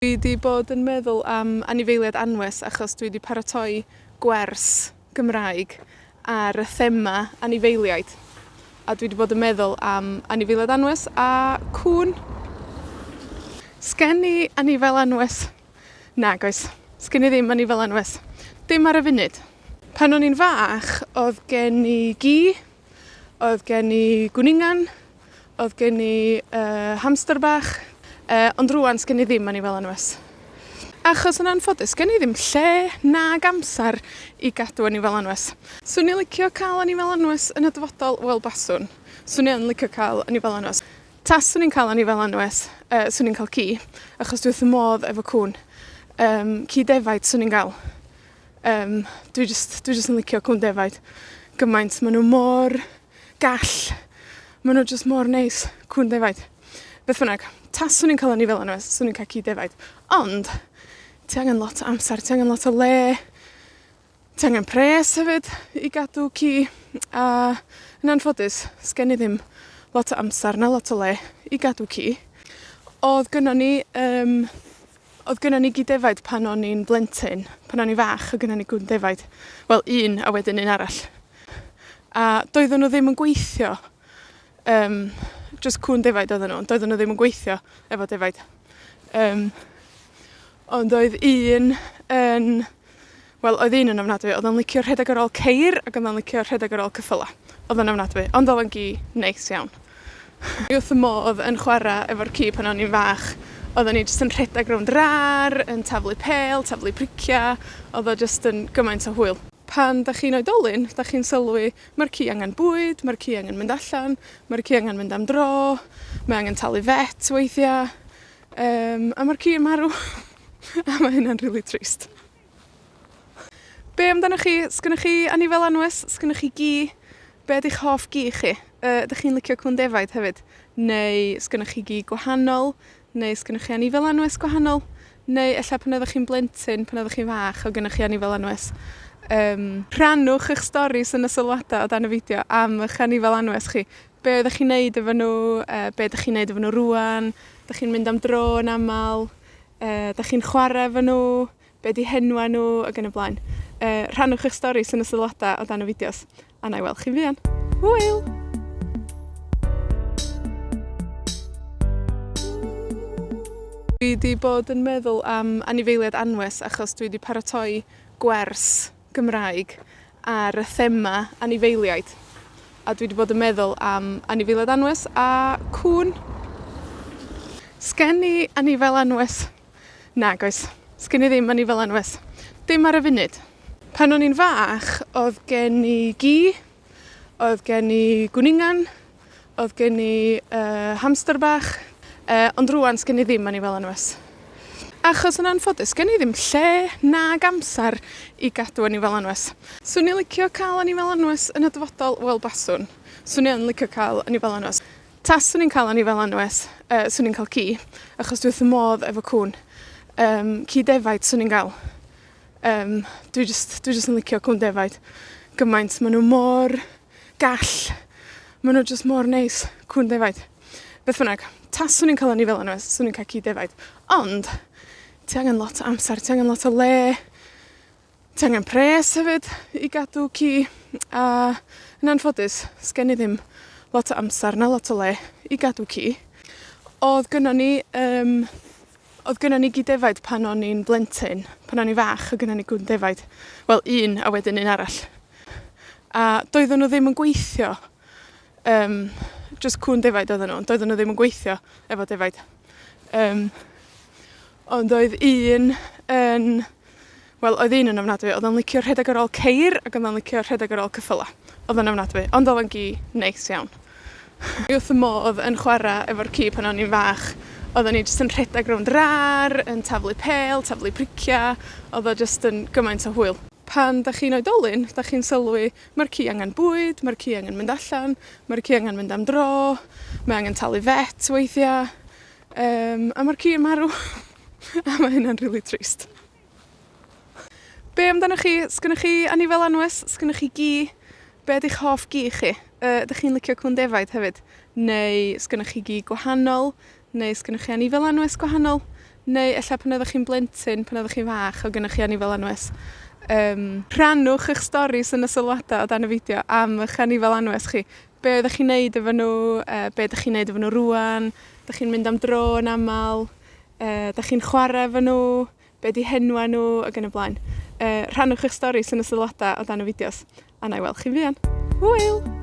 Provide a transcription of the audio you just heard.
Dwi wedi bod yn meddwl am anifeiliaid anwes achos dwi wedi paratoi gwers Cymraeg ar y thema anifeiliaid. A dwi wedi bod yn meddwl am anifeiliaid anwes a cwn. Sgen i anifail anwes? Nag oes. Sgen i ddim anifail anwes. Dim ar y funud. Pan o'n i'n fach, oedd gen i gi, oedd gen i gwningen, oedd gen i hamster bach, ond rwan sgen i ddim anifail anwes. Achos yn anffodus, gen i ddim lle nag amser i gadw anifail anwes. Swn i'n licio cael anifail anwes yn y dyfodol, wel baswn. Swn i'n licio cael anifail anwes. Tas swn i'n cael anifail anwes, swn i'n cael ci, achos dwi wrth y modd efo cwn. Ci defaid swn i'n gael. Dwi just yn licio cwn defaid. Gymaint, maen nhw mor gall. Maen nhw just mor neis, cwn defaid. Beth bynnag, tas swn i'n cael anifail anwes, swn i'n cael ci defaid. Ond, ti angen lot o amser, ti angen lot o le, ti angen pres hefyd i gadw ci. A yn anffodus, sgen i ddim lot o amser na lot o le i gadw ci. Oedd gynnon ni gi defaid pan o'n i'n blentyn, pan o'n i fach, oedd gynnon ni gwn defaid. Wel, un a wedyn un arall. A doedden nhw ddim yn gweithio. Just cwn defaid oedden nhw, doedden nhw ddim yn gweithio efo defaid. Ond oedd un yn... Wel, oedd un yn ofnadwy. Oedd yn licio rhedeg ar ôl ceir ac oedd yn licio rhedeg ar ôl cyffyla. Oedd yn ofnadwy, ond oedd yn gi neis iawn. Dwi wrth y modd yn chwarae efo'r ci pan o'n i'n fach. Oedden ni jyst yn rhedeg rownd rar, yn taflu pêl, taflu bricia. Oedd o jyst yn gymaint o hwyl. Pan da chi'n oedolyn, da chi'n sylwi, mae'r ci angen bwyd, mae'r ci angen mynd allan, mae'r ci angen mynd am dro, mae angen talu vet weithiau, a mae'r ci yn marw. A mae hynna'n rili trist. Be amdanoch chi? Sgynnoch chi anifail anwes? Sgynnoch chi gi? Be ydych hoff gi chi? Ydych chi'n licio cwn defaid hefyd? Neu sgynnoch chi gi gwahanol? Neu sgynnoch chi anifail anwes gwahanol? Neu ella pan oeddech chi'n blentyn, pan oeddech chi'n fach, o gynnoch chi anifail anwes? Rhannwch eich storis yn y sylwadau o dan y fideo am eich anifail anwes chi. Be oeddech chi'n neud efo nhw? Be ydych chi'n neud efo nhw rwan? Ydych chi'n mynd am dro yn aml? Ydych chi'n chwarae efo nhw? Be di henwa nhw? Ac yn y blaen. Rhannwch eich storis yn y sylwadau o dan y fideos. A na i weld chi'n fuan. Hwyl! Dwi wedi bod yn meddwl am anifeiliaid anwes achos dwi wedi paratoi gwers Cymraeg ar y thema anifeiliaid. A dwi wedi bod yn meddwl am anifeiliaid anwes a cwn. Sgen i anifail anwes? Nag oes. Sgen i ddim anifail anwes. Dim ar y funud. Pan o'n i'n fach, oedd gen i gi, oedd gen i gwningen, oedd gen i hamster bach, ond rwan sgen i ddim anifail anwes. Achos yn anffodus, gen i ddim lle nag amser i gadw anifail anwes. Swn i'n licio cael anifail anwes yn y dyfodol, wel baswn. Swn i'n licio cael anifail anwes. Tas swn i'n cael anifail anwes, swn i'n cael ci, achos dwi wrth y modd efo cwn. Ci defaid swn i'n gael. Dwi just yn licio cwn defaid. Gymaint, maen nhw mor gall. Maen nhw just mor neis, cwn defaid. Beth bynnag, tas swn i'n cael anifail anwes, swn i'n cael ci defaid. Ond, ti angen lot o amser, ti angen lot o le, ti angen pres hefyd i gadw ci. A yn anffodus, sgen i ddim lot o amser na lot o le i gadw ci. Oedd gynnon ni gi defaid pan o'n i'n blentyn, pan o'n i fach, oedd gynnon ni gwn defaid. Wel, un a wedyn un arall. A doedden nhw ddim yn gweithio. Just cwn defaid oedden nhw, doedden nhw ddim yn gweithio efo defaid. Ond oedd un yn... Wel, oedd un yn ofnadwy. Oedd yn licio rhedeg ar ôl ceir ac oedd yn licio rhedeg ar ôl cyffyla. Oedd yn ofnadwy, ond oedd yn gi neis iawn. Dwi wrth y modd yn chwarae efo'r ci pan o'n i'n fach. Oedden ni jyst yn rhedeg rownd rar, yn taflu pêl, taflu bricia. Oedd o jyst yn gymaint o hwyl. Pan da chi'n oedolyn, da chi'n sylwi, mae'r ci angen bwyd, mae'r ci angen mynd allan, mae'r ci angen mynd am dro, mae angen talu vet weithiau, a mae'r ci yn marw. A mae hynna'n rili trist. Be amdanoch chi? Sgynnoch chi anifail anwes? Sgynnoch chi gi? Be ydych hoff gi chi? Ydych chi'n licio cwn defaid hefyd? Neu sgynnoch chi gi gwahanol? Neu sgynnoch chi anifail anwes gwahanol? Neu ella pan oeddech chi'n blentyn, pan oeddech chi'n fach, o gynnwch chi anifail anwes. Rhannwch eich storis yn y sylwadau o dan y fideo am eich anifail anwes chi. Be oeddech chi'n neud efo nhw, be oeddech chi'n neud efo nhw rwan, ydych chi'n mynd am dro yn aml, ydych chi'n chwarae efo nhw, be di henwa nhw, ac yn y blaen. Rhannwch eich storis yn y sylwadau o dan y fideos, a na i weld chi'n fuan. Hwyl!